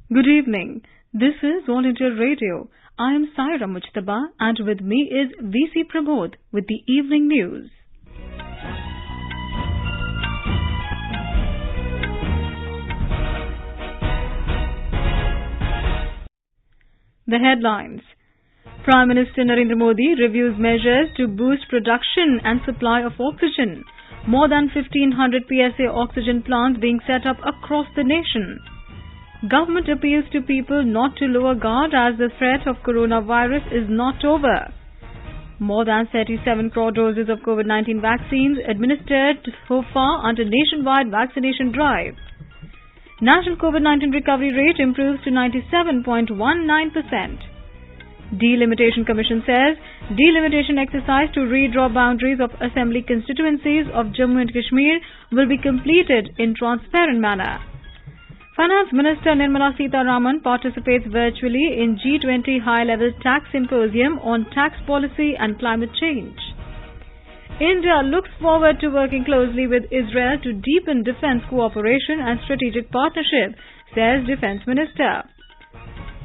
Good evening. This is All India Radio. I am Saira Mujtaba and with me is VC Pramod with the evening news. The headlines. Prime Minister Narendra Modi reviews measures to boost production and supply of oxygen. More than 1,500 PSA oxygen plants being set up across the nation. Government appeals to people not to lower guard as the threat of coronavirus is not over. More than 37 crore doses of COVID-19 vaccines administered so far under nationwide vaccination drive. National COVID-19 recovery rate improves to 97.19%. Delimitation Commission says delimitation exercise to redraw boundaries of assembly constituencies of Jammu and Kashmir will be completed in transparent manner. Finance Minister Nirmala Sitharaman participates virtually in G20 high-level tax symposium on tax policy and climate change. India looks forward to working closely with Israel to deepen defence cooperation and strategic partnership, says Defence Minister.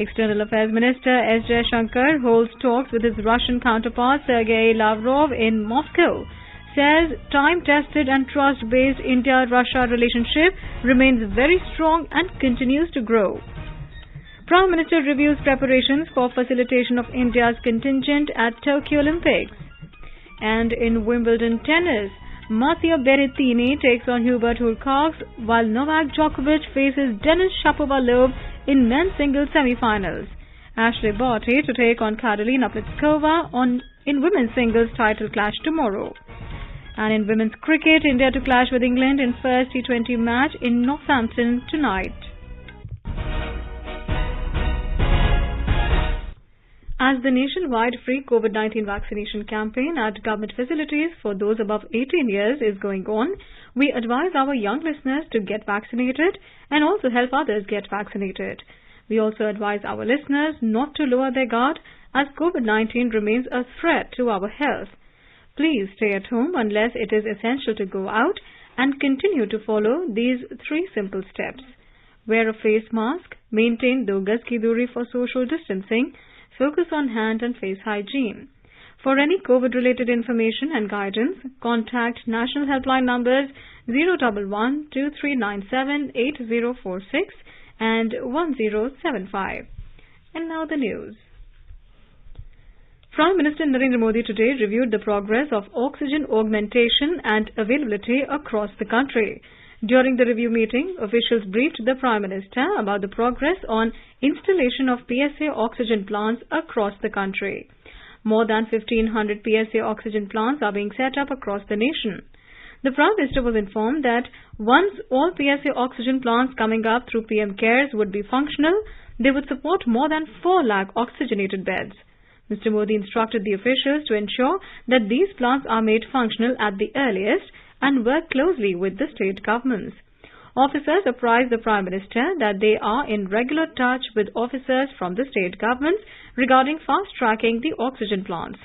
External Affairs Minister S. Jaishankar holds talks with his Russian counterpart Sergei Lavrov in Moscow. Says time-tested and trust-based India-Russia relationship remains very strong and continues to grow. Prime Minister reviews preparations for facilitation of India's contingent at Tokyo Olympics. And in Wimbledon tennis, Matteo Berrettini takes on Hubert Hurkacz while Novak Djokovic faces Denis Shapovalov in men's singles semi-finals. Ashley Barty to take on Karolina Pliskova in women's singles title clash tomorrow. And in women's cricket, India to clash with England in first T20 match in Northampton tonight. As the nationwide free COVID-19 vaccination campaign at government facilities for those above 18 years is going on, we advise our young listeners to get vaccinated and also help others get vaccinated. We also advise our listeners not to lower their guard as COVID-19 remains a threat to our health. Please stay at home unless it is essential to go out and continue to follow these 3 simple steps. Wear a face mask, maintain 2 gaz ki duri for social distancing, focus on hand and face hygiene. For any COVID-related information and guidance, contact national helpline numbers 011 2397 8046 and 1075. And now the news. Prime Minister Narendra Modi today reviewed the progress of oxygen augmentation and availability across the country. During the review meeting, officials briefed the Prime Minister about the progress on installation of PSA oxygen plants across the country. More than 1,500 PSA oxygen plants are being set up across the nation. The Prime Minister was informed that once all PSA oxygen plants coming up through PM CARES would be functional, they would support more than 4 lakh oxygenated beds. Mr. Modi instructed the officials to ensure that these plants are made functional at the earliest and work closely with the state governments. Officers apprised the Prime Minister that they are in regular touch with officers from the state governments regarding fast-tracking the oxygen plants.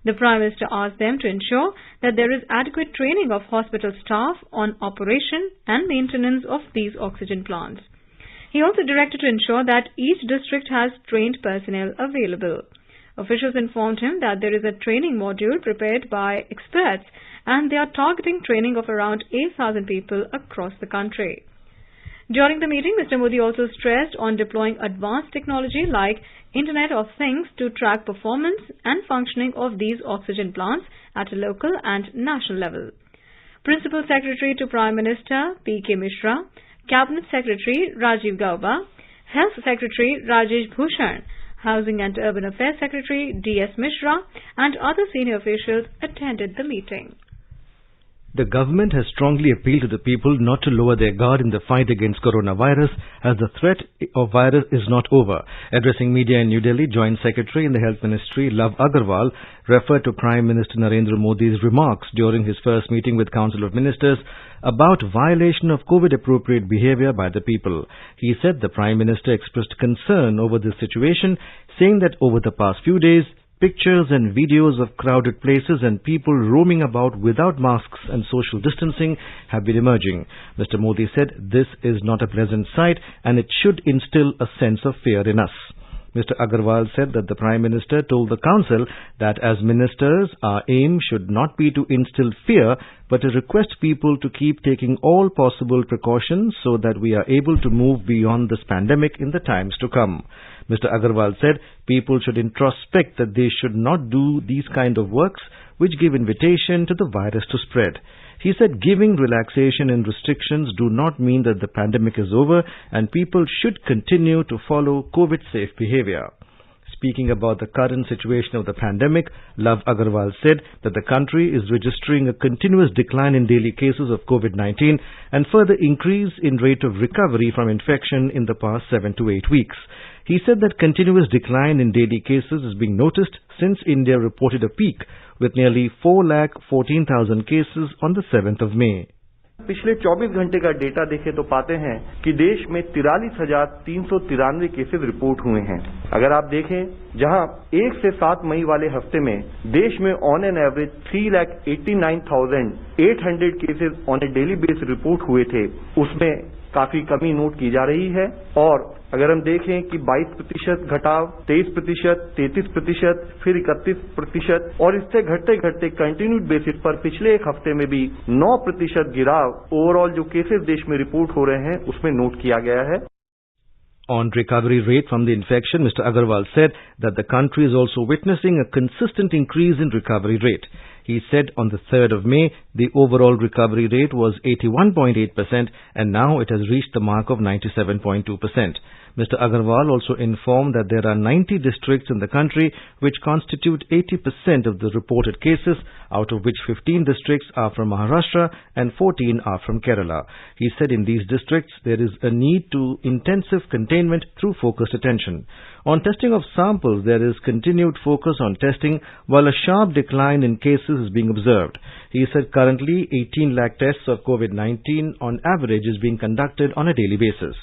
The Prime Minister asked them to ensure that there is adequate training of hospital staff on operation and maintenance of these oxygen plants. He also directed to ensure that each district has trained personnel available. Officials informed him that there is a training module prepared by experts and they are targeting training of around 8,000 people across the country. During the meeting, Mr. Modi also stressed on deploying advanced technology like Internet of Things to track performance and functioning of these oxygen plants at a local and national level. Principal Secretary to Prime Minister P.K. Mishra, Cabinet Secretary Rajiv Gauba, Health Secretary Rajesh Bhushan, Housing and Urban Affairs Secretary D.S. Mishra and other senior officials attended the meeting. The government has strongly appealed to the people not to lower their guard in the fight against coronavirus as the threat of virus is not over. Addressing media in New Delhi, Joint Secretary in the Health Ministry Love Agarwal referred to Prime Minister Narendra Modi's remarks during his first meeting with Council of Ministers about violation of COVID-appropriate behavior by the people. He said the Prime Minister expressed concern over this situation, saying that over the past few days, Pictures and videos of crowded places and people roaming about without masks and social distancing have been emerging. Mr. Modi said this is not a pleasant sight and it should instill a sense of fear in us. Mr. Agarwal said that the Prime Minister told the Council that as ministers, our aim should not be to instill fear, but to request people to keep taking all possible precautions so that we are able to move beyond this pandemic in the times to come. Mr. Agarwal said people should introspect that they should not do these kind of works which give invitation to the virus to spread. He said giving relaxation and restrictions do not mean that the pandemic is over and people should continue to follow COVID-safe behavior. Speaking about the current situation of the pandemic, Love Agarwal said that the country is registering a continuous decline in daily cases of COVID-19 and further increase in rate of recovery from infection in the past 7 to 8 weeks. He said that continuous decline in daily cases is being noticed since India reported a peak with nearly 4,14,000 cases on the 7th of May. पिछले 24 घंटे का data देखें तो पाते हैं कि देश में 43,393 केसेस रिपोर्ट हुए हैं। अगर आप देखें जहां 1 से 7 मई वाले हफ्ते में देश में on an average 3,89,800 cases on A daily base report हुए थे, उसमें काफी कमी नोट की जा रही है। और अगर हम देखें कि 22% घटाव, 23%, 33%, फिर 31% और इससे घटते घटते कंटिन्यूड बेसिस पर पिछले एक हफ्ते में भी 9% गिराव ओवरऑल जो केसेस देश में रिपोर्ट हो रहे हैं उसमें नोट किया गया है। On recovery rate from the infection, Mr. Agarwal said that the country is also witnessing a consistent increase in recovery rate. He said on the 3rd of May, the overall recovery rate was 81.8% and now it has reached the mark of 97.2%. Mr. Agarwal also informed that there are 90 districts in the country which constitute 80% of the reported cases, out of which 15 districts are from Maharashtra and 14 are from Kerala. He said in these districts there is a need to intensive containment through focused attention. On testing of samples, there is continued focus on testing while a sharp decline in cases is being observed. He said currently 18 lakh tests of COVID-19 on average is being conducted on a daily basis.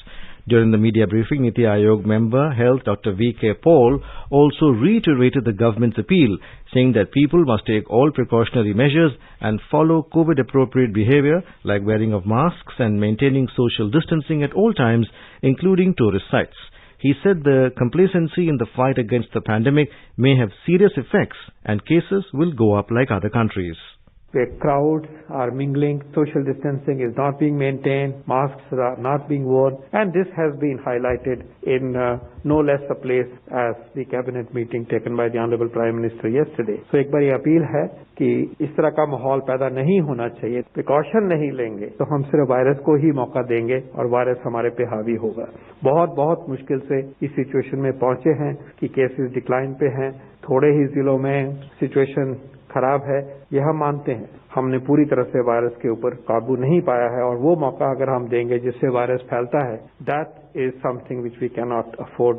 During the media briefing, Niti Aayog member Health Dr. V.K. Paul also reiterated the government's appeal, saying that people must take all precautionary measures and follow COVID-appropriate behavior like wearing of masks and maintaining social distancing at all times, including tourist sites. He said the complacency in the fight against the pandemic may have serious effects and cases will go up like other countries. Where crowds are mingling, social distancing is not being maintained, masks are not being worn, and this has been highlighted in no less a place as the cabinet meeting taken by the Honorable Prime Minister yesterday. So एक बारी appeal है कि इस तरह का माहौल पैदा नहीं होना चाहिए, प्रिकॉशन नहीं लेंगे तो हम सिर्फ वायरस को ही मौका देंगे और वायरस हमारे पे हावी होगा। बहुत मुश्किल से इस सिचुएशन में पहुंचे हैं कि केसेस डिक्लाइन पे हैं, थोड़े ही जिलों में सिचुएशन खराब है, यह हम मानते हैं। हमने पूरी तरह से वायरस के ऊपर काबू नहीं पाया है और वो मौका अगर हम देंगे जिससे वायरस फैलता है, that is something which we cannot afford.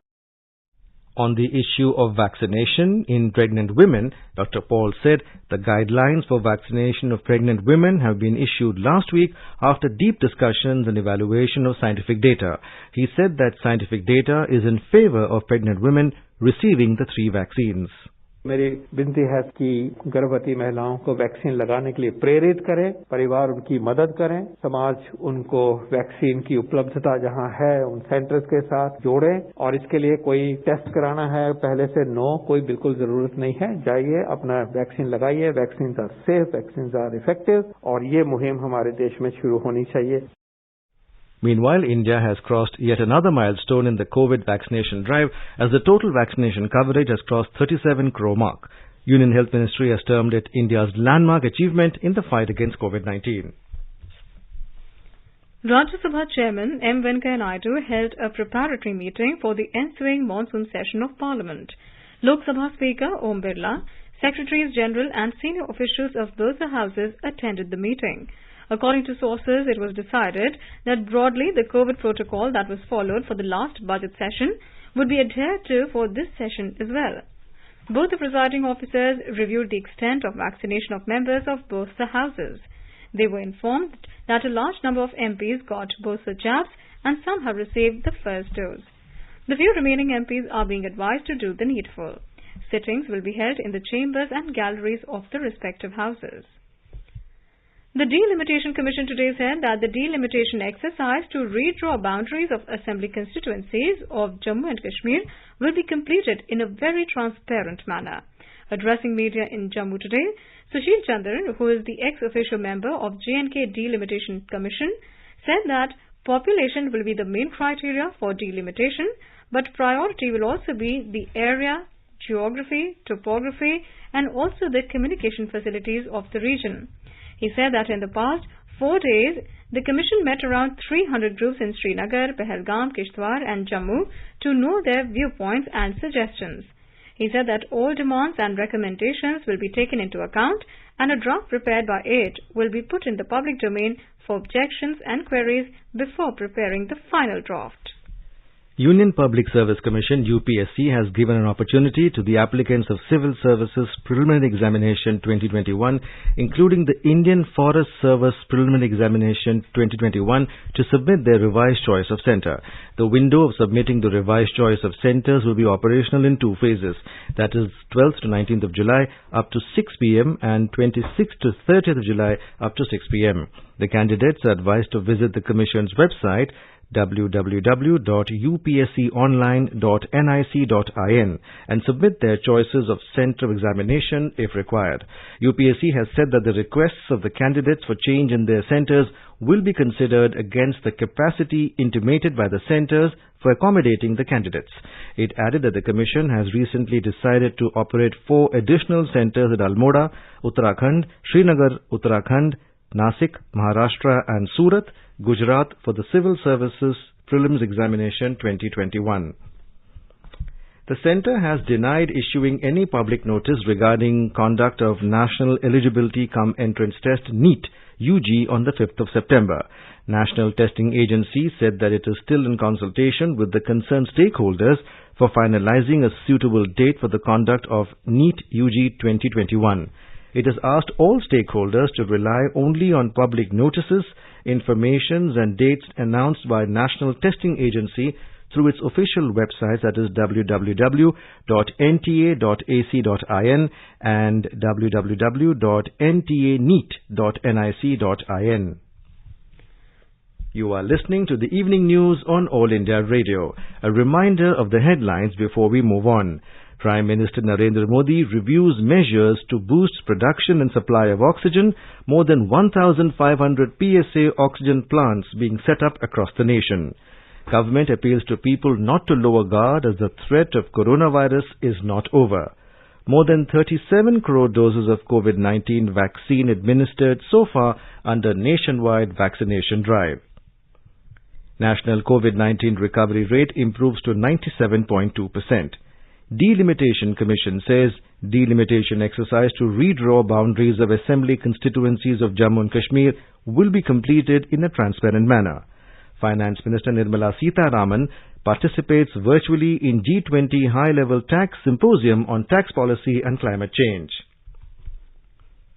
On the issue of vaccination in pregnant women, Dr. Paul said the guidelines for vaccination of pregnant women have been issued last week after deep discussions and evaluation of scientific data. He said that scientific data is in favor of pregnant women receiving the 3 vaccines. मेरी विनती है कि गर्भवती महिलाओं को vaccine लगाने के लिए प्रेरित करें, परिवार उनकी मदद करें, समाज उनको वैक्सीन की उपलब्धता जहां है उन सेंटर्स के साथ जोड़ें और इसके लिए कोई टेस्ट कराना है पहले से कोई बिल्कुल जरूरत नहीं है। जाइए अपना वैक्सीन लगाइए, vaccine are safe, vaccine are effective और ये मुहिम हमारे देश में शुरू होनी चाहिए। Meanwhile, India has crossed yet another milestone in the COVID vaccination drive as the total vaccination coverage has crossed 37 crore mark. Union Health Ministry has termed it India's landmark achievement in the fight against COVID-19. Rajya Sabha Chairman M. Venkaiah Naidu held a preparatory meeting for the ensuing monsoon session of Parliament. Lok Sabha Speaker Om Birla, Secretaries General and senior officials of both the houses attended the meeting. According to sources, it was decided that broadly the COVID protocol that was followed for the last budget session would be adhered to for this session as well. Both the presiding officers reviewed the extent of vaccination of members of both the houses. They were informed that a large number of MPs got both the jabs and some have received the first dose. The few remaining MPs are being advised to do the needful. Sittings will be held in the chambers and galleries of the respective houses. The Delimitation Commission today said that the delimitation exercise to redraw boundaries of assembly constituencies of Jammu and Kashmir will be completed in a very transparent manner. Addressing media in Jammu today, Sushil Chandran, who is the ex-official member of J&K Delimitation Commission, said that population will be the main criteria for delimitation, but priority will also be the area, geography, topography, and also the communication facilities of the region. He said that in the past 4 days, the Commission met around 300 groups in Srinagar, Pahalgam, Kishtwar and Jammu to know their viewpoints and suggestions. He said that all demands and recommendations will be taken into account and a draft prepared by it will be put in the public domain for objections and queries before preparing the final draft. Union Public Service Commission UPSC has given an opportunity to the applicants of Civil Services Preliminary Examination 2021, including the Indian Forest Service Preliminary Examination 2021, to submit their revised choice of centre. The window of submitting the revised choice of centres will be operational in 2 phases, that is 12th to 19th of July up to 6 p.m. and 26th to 30th of July up to 6 p.m. The candidates are advised to visit the Commission's website www.upsconline.nic.in and submit their choices of centre of examination if required. UPSC has said that the requests of the candidates for change in their centres will be considered against the capacity intimated by the centres for accommodating the candidates. It added that the Commission has recently decided to operate 4 additional centres at Almora, Uttarakhand, Srinagar, Uttarakhand, Nasik, Maharashtra and Surat, Gujarat for the Civil Services Prelims Examination 2021. The centre has denied issuing any public notice regarding conduct of National Eligibility Cum Entrance Test NEET UG on the 5th of September. National Testing Agency said that it is still in consultation with the concerned stakeholders for finalizing a suitable date for the conduct of NEET UG 2021. It has asked all stakeholders to rely only on public notices, informations and dates announced by National Testing Agency through its official websites, that is www.nta.ac.in and www.ntaneet.nic.in. You are listening to the evening news on All India Radio. A reminder of the headlines before we move on. Prime Minister Narendra Modi reviews measures to boost production and supply of oxygen. More than 1,500 PSA oxygen plants being set up across the nation. Government appeals to people not to lower guard as the threat of coronavirus is not over. More than 37 crore doses of COVID-19 vaccine administered so far under nationwide vaccination drive. National COVID-19 recovery rate improves to 97.2%. Delimitation Commission says delimitation exercise to redraw boundaries of assembly constituencies of Jammu and Kashmir will be completed in a transparent manner. Finance Minister Nirmala Sitharaman participates virtually in G20 high-level tax symposium on tax policy and climate change.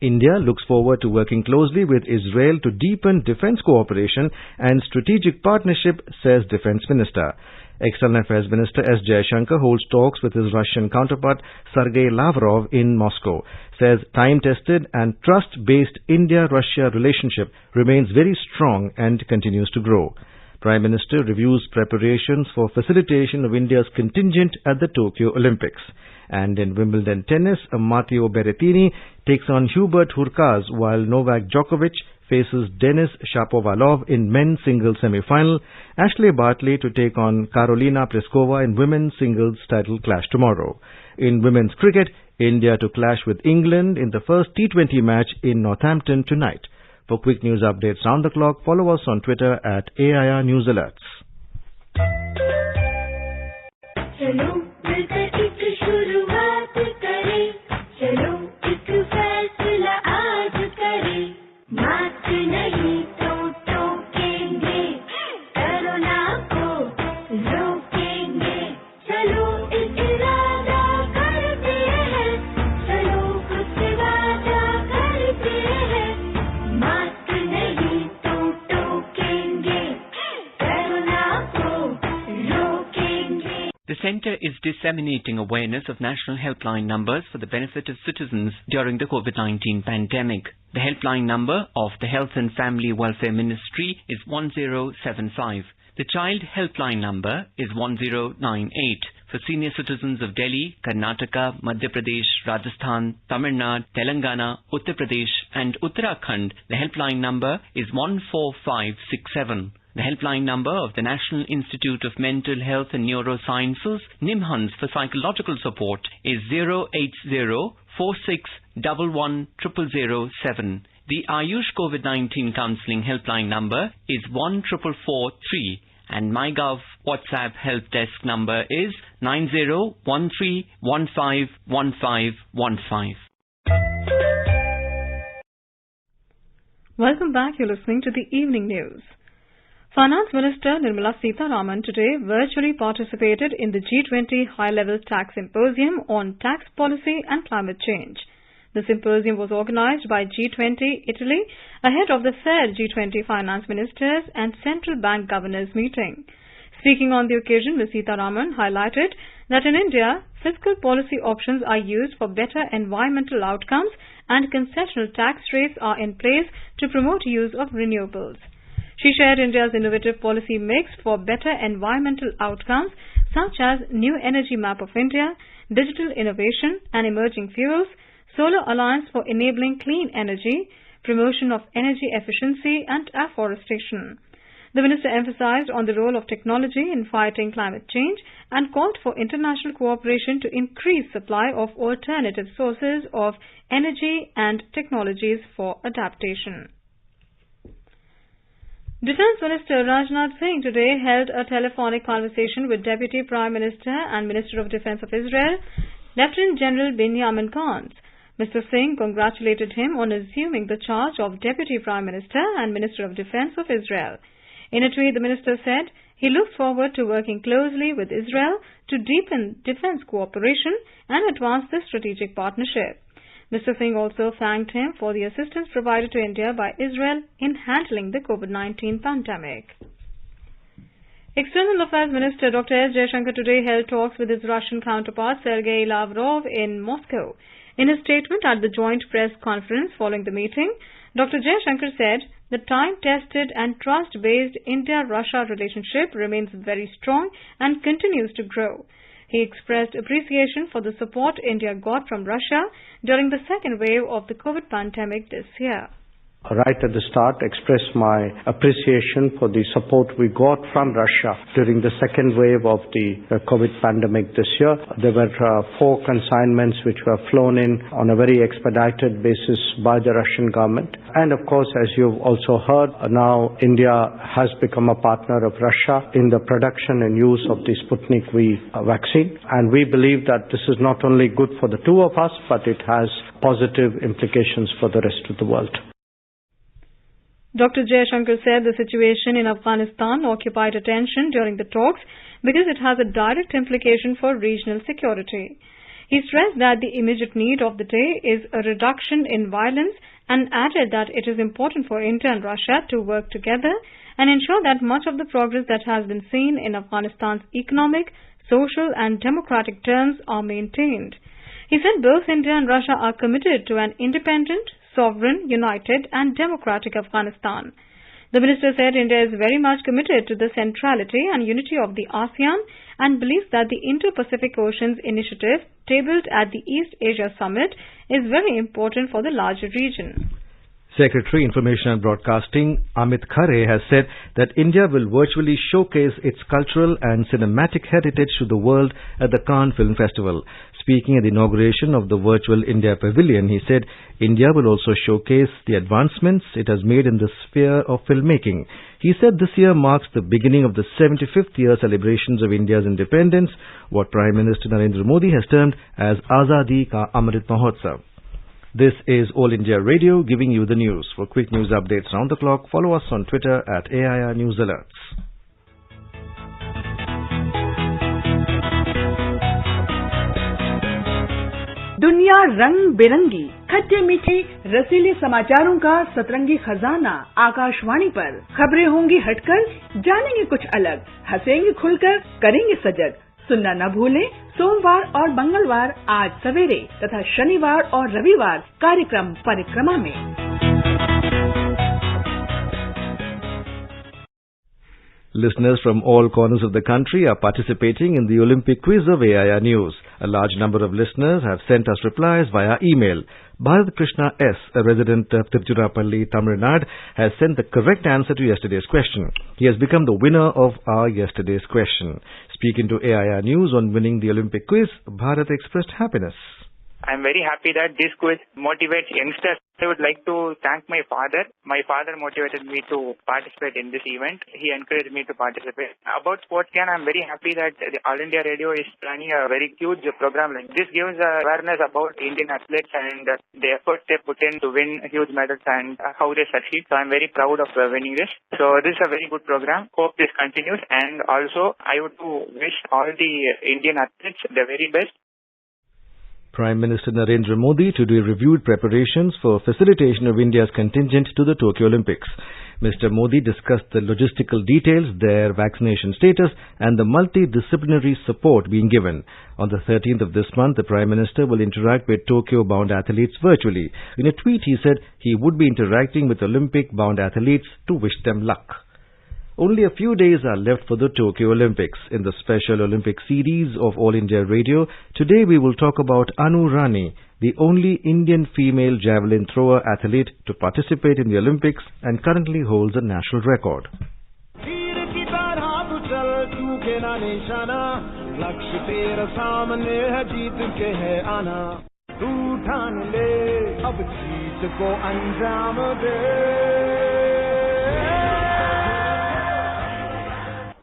India looks forward to working closely with Israel to deepen defence cooperation and strategic partnership, says Defence Minister. External Affairs Minister S. Jaishankar holds talks with his Russian counterpart Sergei Lavrov in Moscow. Says time-tested and trust-based India-Russia relationship remains very strong and continues to grow. Prime Minister reviews preparations for facilitation of India's contingent at the Tokyo Olympics. And in Wimbledon tennis, Matteo Berrettini takes on Hubert Hurkacz while Novak Djokovic faces Denis Shapovalov in men's singles semi-final, Ashley Bartley to take on Karolina Pliskova in women's singles title clash tomorrow. In women's cricket, India to clash with England in the first T20 match in Northampton tonight. For quick news updates round the clock, follow us on Twitter at AIR News Alerts. The centre is disseminating awareness of national helpline numbers for the benefit of citizens during the COVID-19 pandemic. The helpline number of the Health and Family Welfare Ministry is 1075. The child helpline number is 1098. For senior citizens of Delhi, Karnataka, Madhya Pradesh, Rajasthan, Tamil Nadu, Telangana, Uttar Pradesh and Uttarakhand, the helpline number is 14567. The helpline number of the National Institute of Mental Health and Neurosciences, NIMHANS, for psychological support is 080 4611 0007. The Ayush COVID-19 Counselling helpline number is 14443. And MyGov WhatsApp help desk number is 9013151515. Welcome back. You're listening to the evening news. Finance Minister Nirmala Sitharaman today virtually participated in the G20 High-Level Tax Symposium on Tax Policy and Climate Change. The symposium was organized by G20 Italy ahead of the third G20 Finance Ministers and Central Bank Governors meeting. Speaking on the occasion, Ms. Sitharaman highlighted that in India, fiscal policy options are used for better environmental outcomes and concessional tax rates are in place to promote use of renewables. She shared India's innovative policy mix for better environmental outcomes such as New Energy Map of India, digital innovation and emerging fuels, Solar Alliance for enabling clean energy, promotion of energy efficiency and afforestation. The minister emphasized on the role of technology in fighting climate change and called for international cooperation to increase supply of alternative sources of energy and technologies for adaptation. Defence Minister Rajnath Singh today held a telephonic conversation with Deputy Prime Minister and Minister of Defence of Israel, Lieutenant General Benjamin Gantz. Mr. Singh congratulated him on assuming the charge of Deputy Prime Minister and Minister of Defence of Israel. In a tweet, the minister said he looks forward to working closely with Israel to deepen defence cooperation and advance the strategic partnership. Mr. Singh also thanked him for the assistance provided to India by Israel in handling the COVID-19 pandemic. External Affairs Minister Dr. S. Jaishankar today held talks with his Russian counterpart Sergei Lavrov in Moscow. In a statement at the joint press conference following the meeting, Dr. Jaishankar said the time-tested and trust-based India-Russia relationship remains very strong and continues to grow. He expressed appreciation for the support India got from Russia during the second wave of the COVID pandemic this year. Right at the start, express my appreciation for the support we got from Russia during the second wave of the COVID pandemic this year. There were 4 consignments which were flown in on a very expedited basis by the Russian government. And of course, as you've also heard, now India has become a partner of Russia in the production and use of the Sputnik V vaccine. And we believe that this is not only good for the two of us, but it has positive implications for the rest of the world. Dr. Jaishankar said the situation in Afghanistan occupied attention during the talks because it has a direct implication for regional security. He stressed that the immediate need of the day is a reduction in violence and added that it is important for India and Russia to work together and ensure that much of the progress that has been seen in Afghanistan's economic, social and democratic terms are maintained. He said both India and Russia are committed to an independent, sovereign, united and democratic Afghanistan. The minister said India is very much committed to the centrality and unity of the ASEAN and believes that the Indo-Pacific Oceans Initiative tabled at the East Asia Summit is very important for the larger region. Secretary Information and Broadcasting Amit Khare has said that India will virtually showcase its cultural and cinematic heritage to the world at the Cannes Film Festival. Speaking at the inauguration of the virtual India Pavilion, he said India will also showcase the advancements it has made in the sphere of filmmaking. He said this year marks the beginning of the 75th year celebrations of India's independence, what Prime Minister Narendra Modi has termed as Azadi Ka Amrit Mahotsav. This is All India Radio giving you the news. For quick news updates round the clock, follow us on Twitter at AIR News Alerts. दुनिया रंग बिरंगी, खट्टे मीठे रसीले समाचारों का सतरंगी खजाना आकाशवाणी पर। खबरें होंगी हटकर, जानेंगे कुछ अलग, हंसेंगे खुलकर, करेंगे सजग। सुनना न भूलें सोमवार और मंगलवार आज सवेरे तथा शनिवार और रविवार कार्यक्रम परिक्रमा में। Listeners from all corners of the country are participating in the Olympic quiz of AIR News. A large number of listeners have sent us replies via email. Bharat Krishna S., a resident of Tiruchirappalli, Tamil Nadu, has sent the correct answer to yesterday's question. He has become the winner of our yesterday's question. Speaking to AIR News on winning the Olympic quiz, Bharat expressed happiness. I'm very happy that this quiz motivates youngsters. I would like to thank my father. My father motivated me to participate in this event. He encouraged me to participate. About sports, I'm very happy that the All India Radio is planning a very huge program like this. Gives awareness about Indian athletes and the effort they put in to win huge medals and how they succeed. So I'm very proud of winning this. So this is a very good program. Hope this continues. And also, I would wish all the Indian athletes the very best. Prime Minister Narendra Modi today reviewed preparations for facilitation of India's contingent to the Tokyo Olympics. Mr. Modi discussed the logistical details, their vaccination status and the multidisciplinary support being given. On the 13th of this month, the Prime Minister will interact with Tokyo-bound athletes virtually. In a tweet, he said he would be interacting with Olympic-bound athletes to wish them luck. Only a few days are left for the Tokyo Olympics. In the special Olympic series of All India Radio, today we will talk about Anu Rani, the only Indian female javelin thrower athlete to participate in the Olympics and currently holds a national record.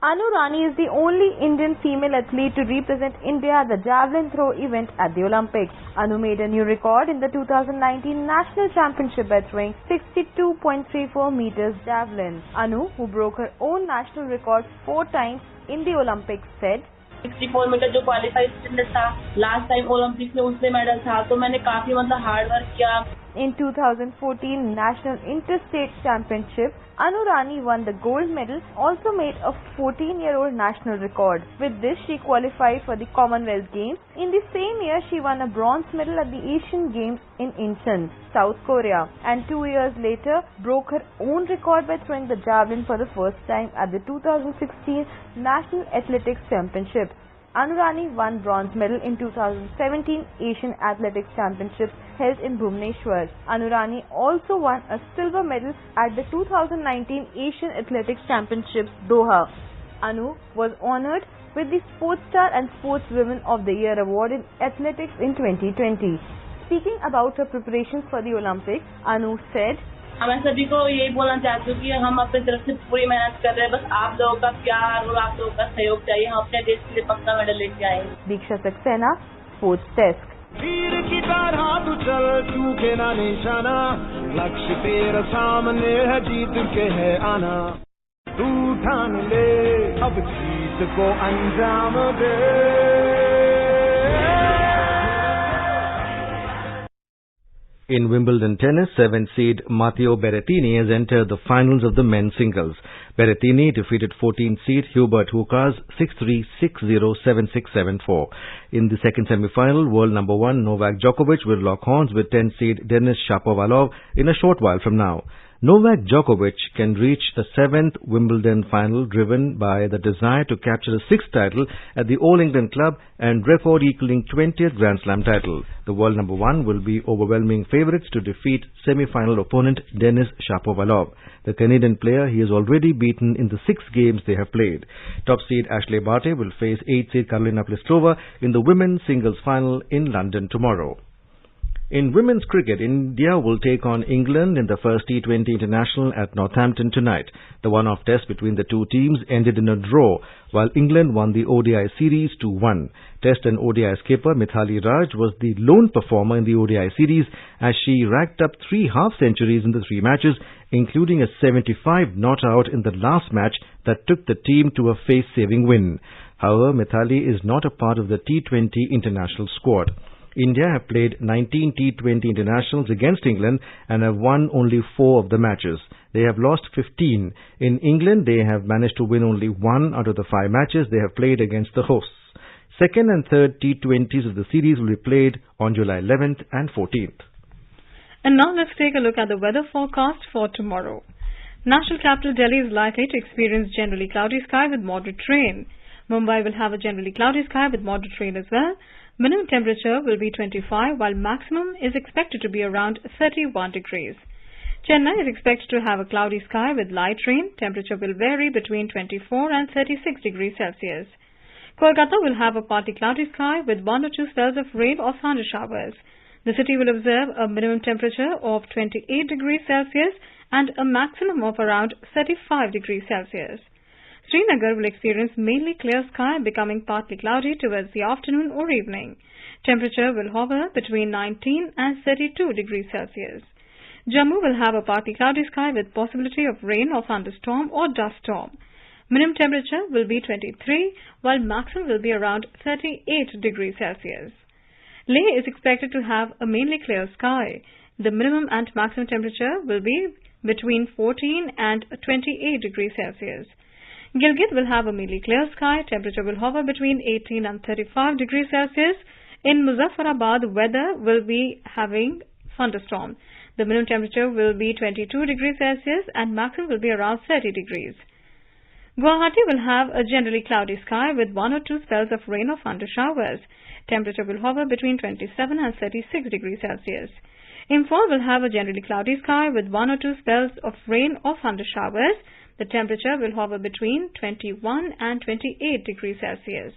Anu Rani is the only Indian female athlete to represent India at the javelin throw event at the Olympics. Anu made a new record in the 2019 National Championship by throwing 62.34 meters javelin. Anu, who broke her own national record 4 times in the Olympics, said, 64 metre जो qualified standard था last time Olympics में उसमें medal था तो मैंने काफी hard work किया. In 2014 National Interstate Championship, Anu Rani won the gold medal, also made a 14-year-old national record. With this, she qualified for the Commonwealth Games. In the same year, she won a bronze medal at the Asian Games in Incheon, South Korea, and 2 years later broke her own record by throwing the javelin for the first time at the 2016 National Athletics Championship. Anu Rani won bronze medal in 2017 Asian Athletics Championships held in Bhubaneswar. Anu Rani also won a silver medal at the 2019 Asian Athletics Championships Doha. Anu was honored with the Sports Star and Sportswoman of the Year award in athletics in 2020. Speaking about her preparations for the Olympics, Anu said, मैं सभी को यही बोलना चाहती हूँ कि हम अपनी तरफ से पूरी मेहनत कर रहे हैं. बस आप लोगों का प्यार और आप लोगों का सहयोग चाहिए. हम अपने देश के लिए पक्का मेडल लेके आएंगे. दीक्षा सक्सेना, स्पोर्ट्स डेस्क. तीर की तरह तू चल, चूके ना निशाना, लक्ष्य तेरा सामने है, जीत के है आना. तू ठान ले, अब जीत को अंजाम दे. In Wimbledon tennis, 7th seed Matteo Berrettini has entered the finals of the men's singles. Berrettini defeated 14th seed Hubert Hurkacz 6-3, 6-0, 7-6, 7-4. In the second semi-final, world number 1 Novak Djokovic will lock horns with 10th seed Denis Shapovalov in a short while from now. Novak Djokovic can reach a 7th Wimbledon final driven by the desire to capture a 6th title at the All England Club and record equaling 20th Grand Slam title. The world number 1 will be overwhelming favourites to defeat semi-final opponent Denis Shapovalov. The Canadian player he has already beaten in the 6 games they have played. Top seed Ashley Barty will face 8th seed Karolina Pliskova in the women's singles final in London tomorrow. In women's cricket, India will take on England in the first T20 International at Northampton tonight. The one-off test between the two teams ended in a draw, while England won the ODI series 2-1. Test and ODI skipper Mithali Raj was the lone performer in the ODI series as she racked up 3 half-centuries in the 3 matches, including a 75 not-out in the last match that took the team to a face-saving win. However, Mithali is not a part of the T20 international squad. India have played 19 T20 internationals against England and have won only 4 of the matches. They have lost 15. In England, they have managed to win only 1 out of the 5 matches they have played against the hosts. Second and third T20s of the series will be played on July 11th and 14th. And now let's take a look at the weather forecast for tomorrow. National capital Delhi is likely to experience generally cloudy sky with moderate rain. Mumbai will have a generally cloudy sky with moderate rain as well. Minimum temperature will be 25 while maximum is expected to be around 31 degrees. Chennai is expected to have a cloudy sky with light rain. Temperature will vary between 24 and 36 degrees Celsius. Kolkata will have a partly cloudy sky with 1 or 2 spells of rain or thunder showers. The city will observe a minimum temperature of 28 degrees Celsius and a maximum of around 35 degrees Celsius. Srinagar will experience mainly clear sky becoming partly cloudy towards the afternoon or evening. Temperature will hover between 19 and 32 degrees Celsius. Jammu will have a partly cloudy sky with possibility of rain or thunderstorm or dust storm. Minimum temperature will be 23 while maximum will be around 38 degrees Celsius. Leh is expected to have a mainly clear sky. The minimum and maximum temperature will be between 14 and 28 degrees Celsius. Gilgit will have a mainly clear sky. Temperature will hover between 18 and 35 degrees Celsius. In Muzaffarabad, weather will be having thunderstorm. The minimum temperature will be 22 degrees Celsius and maximum will be around 30 degrees. Guwahati will have a generally cloudy sky with 1 or 2 spells of rain or thunder showers. Temperature will hover between 27 and 36 degrees Celsius. Imphal will have a generally cloudy sky with 1 or 2 spells of rain or thunder showers. The temperature will hover between 21 and 28 degrees Celsius.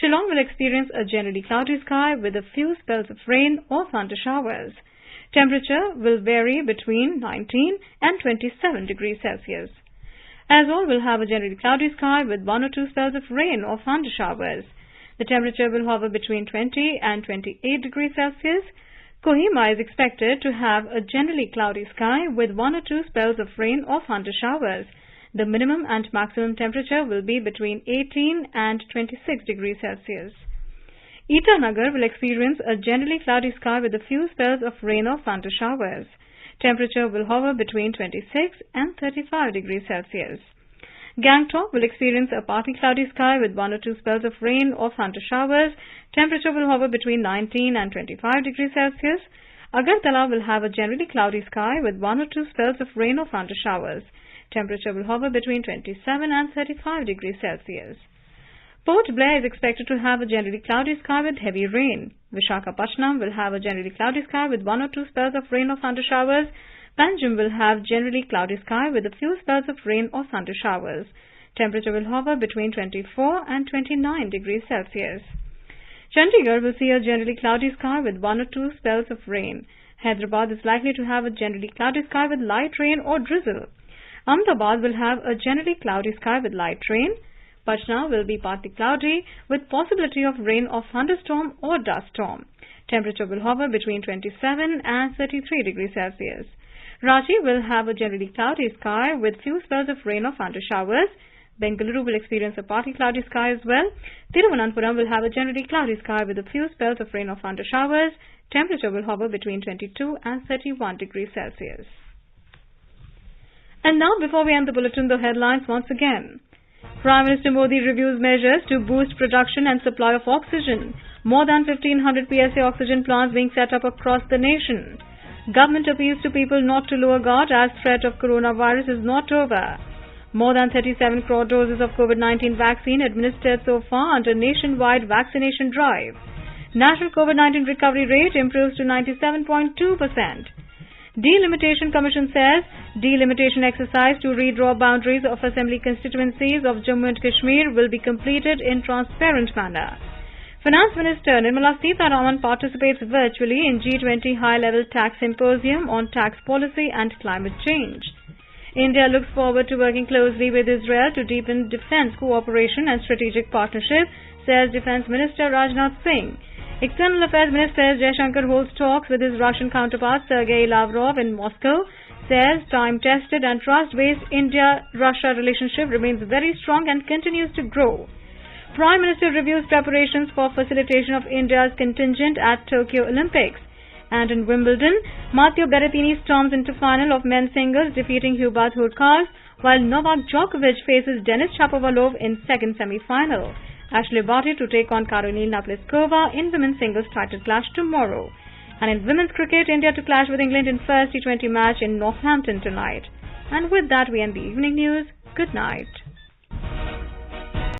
Shillong will experience a generally cloudy sky with a few spells of rain or thunder showers. Temperature will vary between 19 and 27 degrees Celsius. Aizawl will have a generally cloudy sky with 1 or 2 spells of rain or thunder showers. The temperature will hover between 20 and 28 degrees Celsius. Kohima is expected to have a generally cloudy sky with 1 or 2 spells of rain or thunder showers. The minimum and maximum temperature will be between 18 and 26 degrees Celsius. Itanagar will experience a generally cloudy sky with a few spells of rain or thunder showers. Temperature will hover between 26 and 35 degrees Celsius. Gangtok will experience a partly cloudy sky with 1 or 2 spells of rain or thunder showers. Temperature will hover between 19 and 25 degrees Celsius. Agartala will have a generally cloudy sky with 1 or 2 spells of rain or thunder showers. Temperature will hover between 27 and 35 degrees Celsius. Port Blair is expected to have a generally cloudy sky with heavy rain. Visakhapatnam will have a generally cloudy sky with 1 or 2 spells of rain or thunder showers. Panjim will have generally cloudy sky with a few spells of rain or thunder showers. Temperature will hover between 24 and 29 degrees Celsius. Chandigarh will see a generally cloudy sky with 1 or 2 spells of rain. Hyderabad is likely to have a generally cloudy sky with light rain or drizzle. Ahmedabad will have a generally cloudy sky with light rain. Patna will be partly cloudy with possibility of rain or thunderstorm or dust storm. Temperature will hover between 27 and 33 degrees Celsius. Ranchi will have a generally cloudy sky with few spells of rain or thunder showers. Bengaluru will experience a partly cloudy sky as well. Thiruvananthapuram will have a generally cloudy sky with a few spells of rain or thunder showers. Temperature will hover between 22 and 31 degrees Celsius. And now, before we end the bulletin, the headlines once again. Prime Minister Modi reviews measures to boost production and supply of oxygen. More than 1,500 PSA oxygen plants being set up across the nation. Government appeals to people not to lower guard as threat of coronavirus is not over. More than 37 crore doses of COVID-19 vaccine administered so far under nationwide vaccination drive. National COVID-19 recovery rate improves to 97.2%. Delimitation Commission says delimitation exercise to redraw boundaries of assembly constituencies of Jammu and Kashmir will be completed in transparent manner. Finance Minister Nirmala Sitharaman participates virtually in G20 high-level tax symposium on tax policy and climate change. India looks forward to working closely with Israel to deepen defense cooperation and strategic partnership, says Defense Minister Rajnath Singh. External Affairs Minister S. Jaishankar holds talks with his Russian counterpart Sergei Lavrov in Moscow, says time-tested and trust-based India-Russia relationship remains very strong and continues to grow. Prime Minister reviews preparations for facilitation of India's contingent at Tokyo Olympics. And in Wimbledon, Matteo Berrettini storms into final of men's singles, defeating Hubert Hurkacz, while Novak Djokovic faces Denis Shapovalov in second semi-final. Ashley Barty to take on Karolina Pliskova in women's singles title clash tomorrow. And in women's cricket, India to clash with England in first T20 match in Northampton tonight. And with that, we end the evening news. Good night.